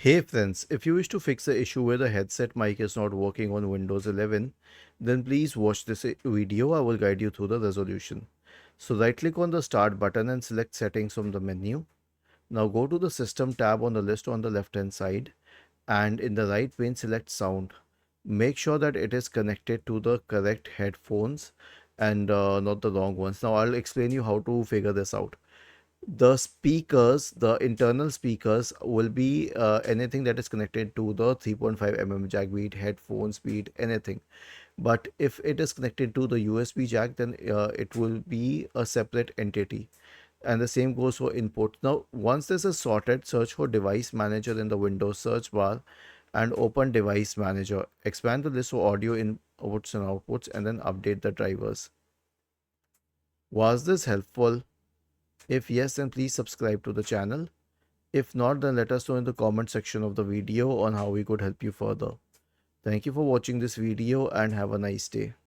Hey friends, if you wish to fix the issue where the headset mic is not working on Windows 11, then please watch this video. I will guide you through the resolution. So right click on the start button and select settings from the menu. Now go to the system tab on the list on the left hand side and in the right pane select sound. Make sure that it is connected to the correct headphones and not the wrong ones. Now I'll explain you how to figure this out. The speakers, the internal speakers will be anything that is connected to the 3.5 jack, be it headphones, be it anything. But if it is connected to the USB jack, then it will be a separate entity. And the same goes for input. Now, once this is sorted, search for device manager in the Windows search bar and open device manager. Expand the list of audio inputs and outputs and then update the drivers. Was this helpful? If yes, then please subscribe to the channel. If not, then let us know in the comment section of the video on how we could help you further. Thank you for watching this video and have a nice day.